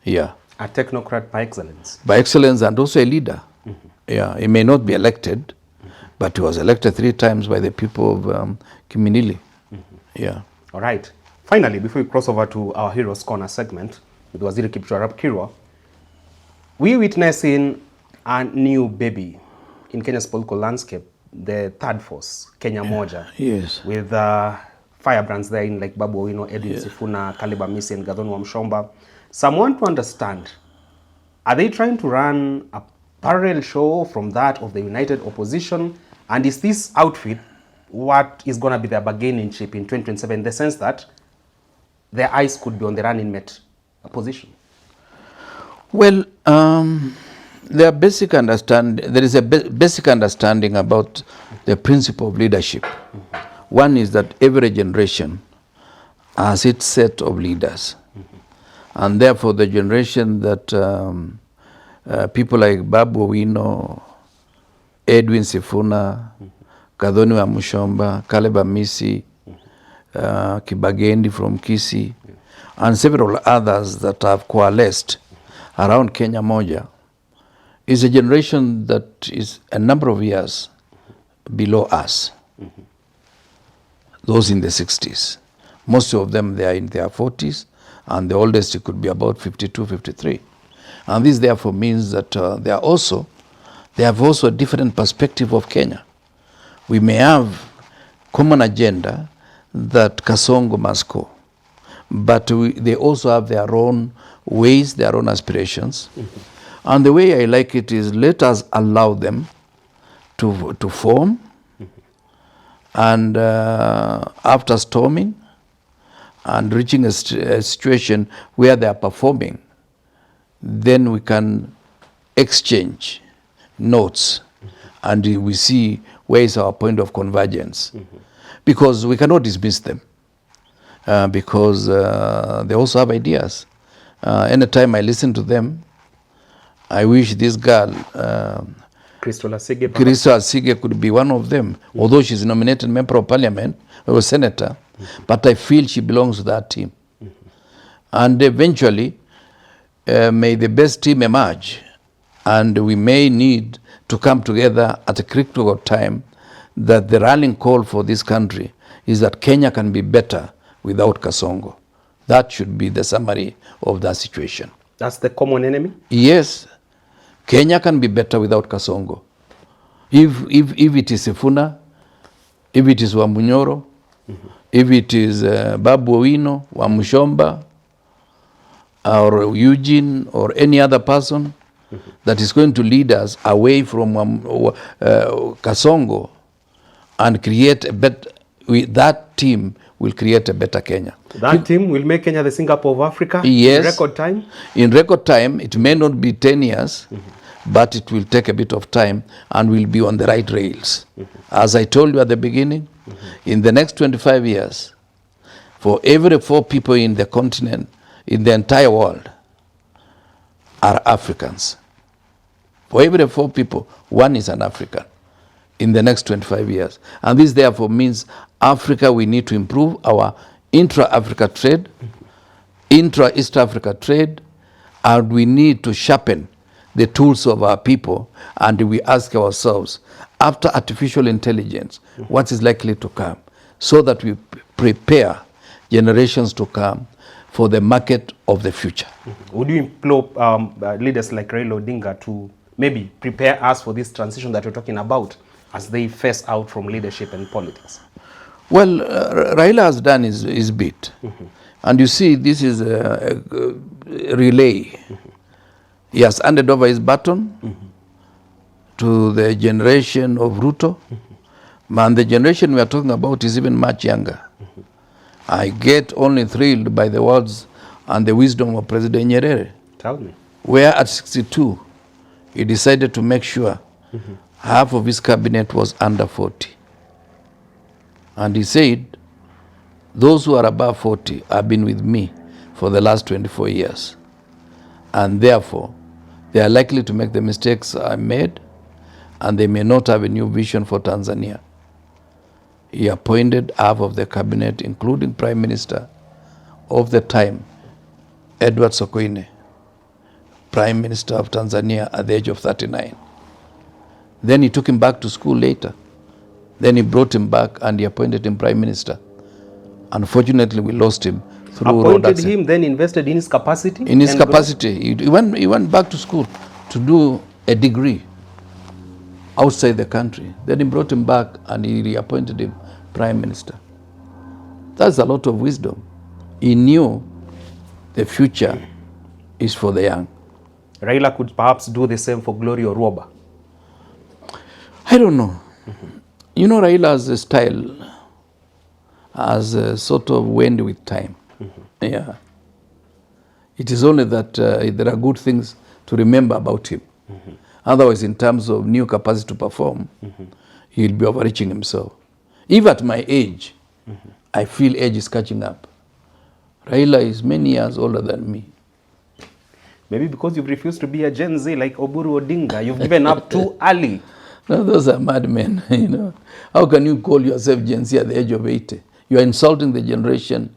Yeah. A technocrat by excellence. By excellence, and also a leader. Yeah. He may not be elected, but he was elected 3 times by the people of Kiminili. Yeah. All right. Finally, before we cross over to our Heroes Corner segment, with Waziri Kipchumba Arap Kirwa, we witnessing a new baby in Kenya's political landscape, the third force, Kenya Moja. Yes. With firebrands there in like Babu Owino, Edwin Sifuna, Kaleba Misi, and Gathoni Wamshomba. Some want to understand, are they trying to run a parallel show from that of the united opposition? And is this outfit what is going to be their bargaining chip in 2027, in the sense that their eyes could be on the running mate position? Well, there is a basic understanding about the principle of leadership. One is that every generation has its set of leaders. And therefore, the generation that people like Babu Owino, Edwin Sifuna, Gathoni Wamshomba, Kaleba Misi, Kibagendi from Kisii, and several others that have coalesced around Kenya Moja, is a generation that is a number of years below us. Those in the 60s. Most of them, they are in their 40s, and the oldest it could be about 52, 53. And this therefore means that they have also a different perspective of Kenya. We may have common agenda that Kasongo must go, but they also have their own ways, their own aspirations. And the way I like it is, let us allow them to form, and after storming and reaching a situation where they are performing, then we can exchange notes and we see where is our point of convergence. Because we cannot dismiss them, because they also have ideas. Anytime I listen to them, I wish this girl, Crystal Asige could be one of them, although she's nominated member of parliament or senator, but I feel she belongs to that team. And eventually, may the best team emerge, and we may need to come together at a critical time, that the rallying call for this country is that Kenya can be better without Kasongo. That should be the summary of that situation. That's the common enemy? Yes. Kenya can be better without Kasongo. If it is Sifuna, if it is Wamanyora, if it is Babu Owino, Wamshomba, or Eugene, or any other person that is going to lead us away from Kasongo and create a better, that team will create a better Kenya. That team will make Kenya the Singapore of Africa? Yes. In record time? In record time. It may not be 10 years, but it will take a bit of time and will be on the right rails. As I told you at the beginning, in the next 25 years, for every 4 people in the continent, in the entire world, are Africans. For every 4 people, 1 is an African in the next 25 years. And this therefore means Africa, we need to improve our intra-Africa trade, intra-East Africa trade, and we need to sharpen the tools of our people. And we ask ourselves, after artificial intelligence, what is likely to come, so that we prepare generations to come for the market of the future. Would you implore leaders like Raila Odinga to maybe prepare us for this transition that you're talking about as they phase out from leadership and politics? Well, Raila has done his bit. And you see, this is a relay. He has handed over his baton to the generation of Ruto. And the generation we are talking about is even much younger. I get only thrilled by the words and the wisdom of President Nyerere. Tell me. Where at 62, he decided to make sure half of his cabinet was under 40. And he said, those who are above 40 have been with me for the last 24 years. And therefore, they are likely to make the mistakes I made, and they may not have a new vision for Tanzania. He appointed half of the cabinet, including Prime Minister of the time, Edward Sokoine, Prime Minister of Tanzania at the age of 39. Then he took him back to school later. Then he brought him back and he appointed him Prime Minister. Unfortunately, we lost him through road appointed accident. him, then invested in his capacity? In his and capacity. He went back to school to do a degree outside the country. Then he brought him back and he reappointed him Prime Minister. That's a lot of wisdom. He knew the future is for the young. Raila could perhaps do the same for Glory Oruoba. I don't know. You know, Raila's style has sort of waned with time. Yeah. It is only that there are good things to remember about him. Otherwise, in terms of new capacity to perform, he'll be overreaching himself. Even at my age, I feel age is catching up. Raila is many years older than me. Maybe because you've refused to be a Gen Z like Oburu Odinga, you've given up too early. No, those are madmen, you know. How can you call yourself Gen Z at the age of 80? You are insulting the generation,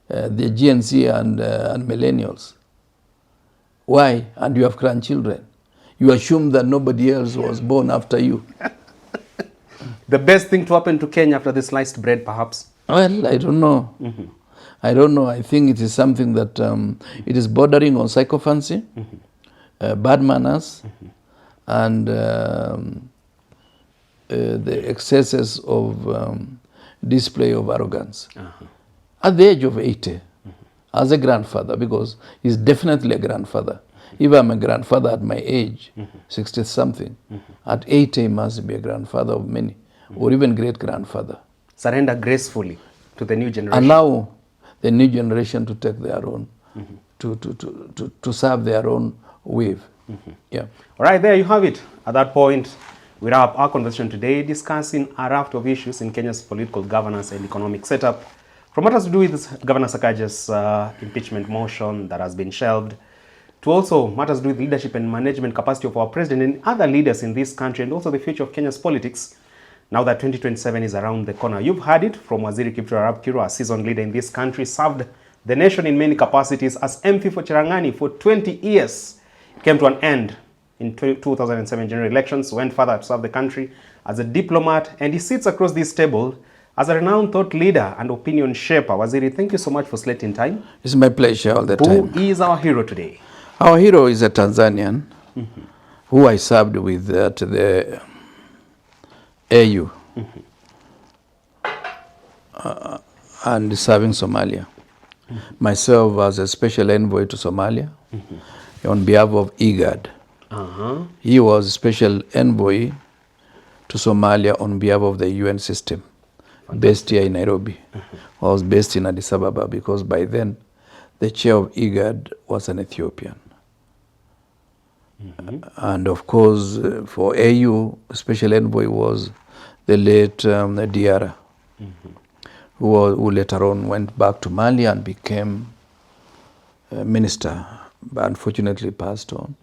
the Gen Z and millennials. Why? And you have grandchildren. You assume that nobody else was born after you. The best thing to happen to Kenya after the sliced bread, perhaps? Well, I don't know. I don't know. I think it is something that it is bordering on sycophancy, bad manners, and the excesses of display of arrogance. At the age of 80, as a grandfather, because he's definitely a grandfather. If I'm a grandfather at my age, 60-something, at 80 he must be a grandfather of many, or even great-grandfather. Surrender gracefully to the new generation. Allow the new generation to take their own, to serve their own wave. Yeah. All right, there you have it. At that point, we wrap up our conversation today discussing a raft of issues in Kenya's political governance and economic setup. From what has to do with Governor Sakaja's impeachment motion that has been shelved, to also matters to do with leadership and management capacity of our president and other leaders in this country, and also the future of Kenya's politics, now that 2027 is around the corner. You've heard it from Waziri Kipchumba Arap Kiro, a seasoned leader in this country, served the nation in many capacities as MP for Cherangani for 20 years. Came to an end in 2007 general elections, went further to serve the country as a diplomat, and he sits across this table as a renowned thought leader and opinion shaper. Waziri, thank you so much for slating time. It's my pleasure all the time. Who is our hero today? Our hero is a Tanzanian who I served with at the AU and serving Somalia. Myself as a special envoy to Somalia on behalf of IGAD. He was special envoy to Somalia on behalf of the UN system, based here in Nairobi. I was based in Addis Ababa because by then the chair of IGAD was an Ethiopian. And of course, for AU, special envoy was the late Diarra, who later on went back to Mali and became minister, but unfortunately passed on.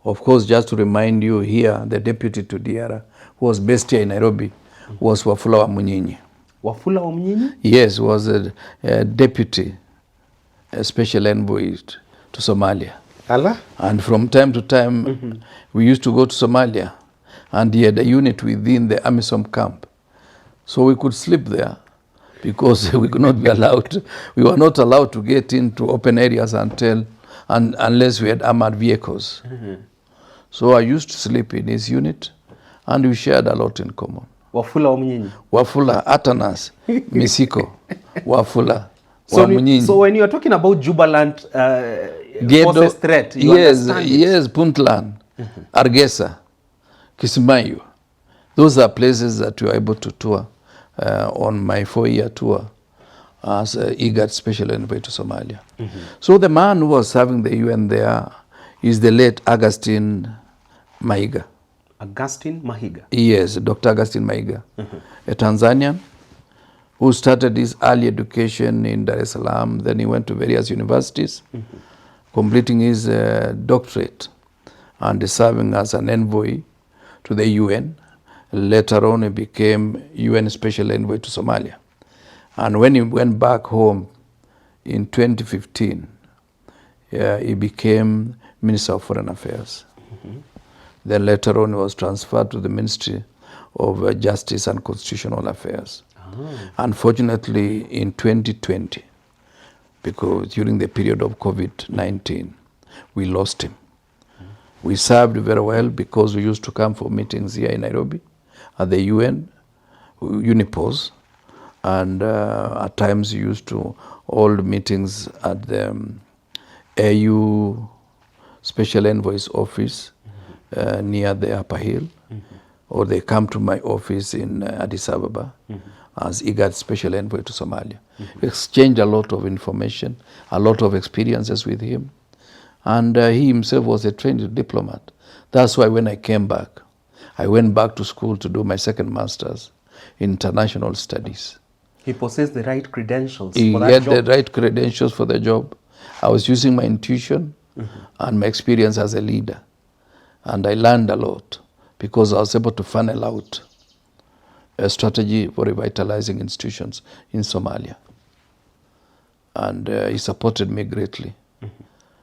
Of course, just to remind you here, the deputy to Diarra, who was based here in Nairobi, was Wafula Wamunyinyi. Wafula Wamunyinyi? Yes, was a deputy, a special envoy to Somalia. Allah? And from time to time, we used to go to Somalia, and he had a unit within the AMISOM camp. So we could sleep there because we could not be allowed. We were not allowed to get into open areas unless we had armored vehicles. So I used to sleep in his unit, and we shared a lot in common. Wafula Wamunyinyi? Wafula, Atanas, Misiko, Wafula, So when you are talking about Jubaland forces threat, you understand it? Yes, Puntland, Argesa, Kismayu. Those are places that we were able to tour on my 4-year tour as IGAD special envoy to Somalia. So the man who was serving the UN there is the late Augustine Mahiga. Augustine Mahiga? Yes, Dr. Augustine Mahiga, a Tanzanian who started his early education in Dar es Salaam. Then he went to various universities, completing his doctorate and serving as an envoy to the UN. Later on, he became UN Special Envoy to Somalia. And when he went back home in 2015, he became Minister of Foreign Affairs. Then later on, he was transferred to the Ministry of Justice and Constitutional Affairs. Unfortunately, in 2020, because during the period of COVID-19, we lost him. We served very well because we used to come for meetings here in Nairobi at the UN, Unipos, and at times we used to hold meetings at the AU Special Envoy's office near the Upper Hill, or they come to my office in Addis Ababa as IGAD Special Envoy to Somalia. We exchanged a lot of information, a lot of experiences with him. And he himself was a trained diplomat. That's why when I came back, I went back to school to do my second master's in international studies. He possessed the right credentials He for that had job. the right credentials for the job. I was using my intuition and my experience as a leader. And I learned a lot because I was able to funnel out a strategy for revitalizing institutions in Somalia. And he supported me greatly.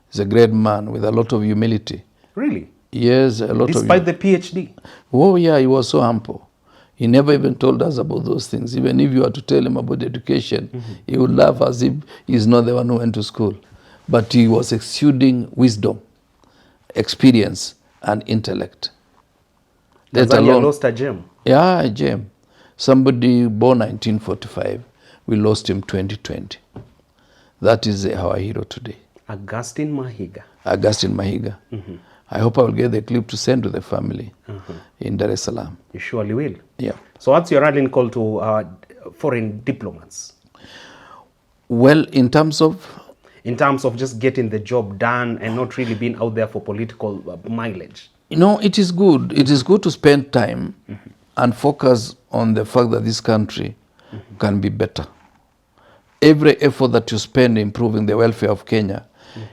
He's a great man with a lot of humility. Really? Yes, a lot Despite the PhD? Oh yeah, he was so humble. He never even told us about those things. Even if you were to tell him about education, he would laugh as if he's not the one who went to school. But he was exuding wisdom, experience, and intellect. Tanzania lost a gem. Yeah, a gem. Somebody born 1945, we lost him 2020. That is our hero today. Augustine Mahiga. Augustine Mahiga. I hope I will get the clip to send to the family in Dar es Salaam. You surely will. Yeah. So what's your rallying call to foreign diplomats? Well, in terms of just getting the job done and not really being out there for political mileage. You know, it is good. It is good to spend time and focus on the fact that this country can be better. Every effort that you spend improving the welfare of Kenya,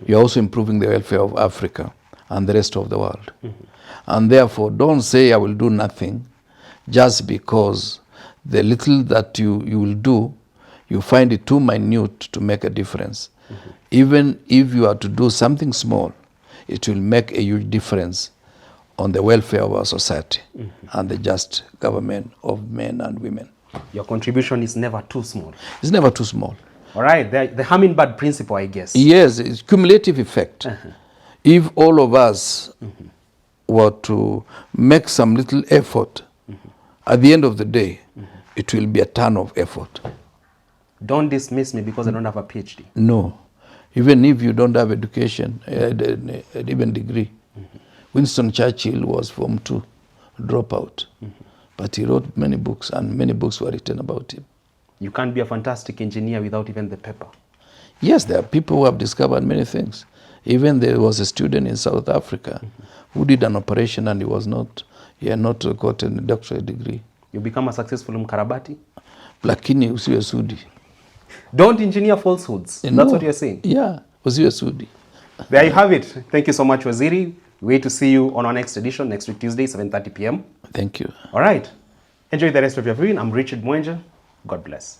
you're also improving the welfare of Africa and the rest of the world. And therefore, don't say I will do nothing just because the little that you will do, you find it too minute to make a difference. Even if you are to do something small, it will make a huge difference on the welfare of our society and the just government of men and women. Your contribution is never too small. It's never too small. All right, the hummingbird principle, I guess. Yes, it's cumulative effect. If all of us were to make some little effort, at the end of the day, it will be a ton of effort. Don't dismiss me because I don't have a PhD. No. Even if you don't have education, even degree. Winston Churchill was Form 2, dropout. But he wrote many books, and many books were written about him. You can't be a fantastic engineer without even the paper. Yes, there are people who have discovered many things. Even there was a student in South Africa who did an operation and he had not gotten a doctorate degree. You become a successful mkarabati? Lakini usiwe sudi. Don't engineer falsehoods. No. That's what you're saying? Yeah, usiwe sudi. There you have it. Thank you so much, Waziri. Wait to see you on our next edition, next week, Tuesday, 7:30 p.m. Thank you. All right. Enjoy the rest of your viewing. I'm Richard Mwenja. God bless.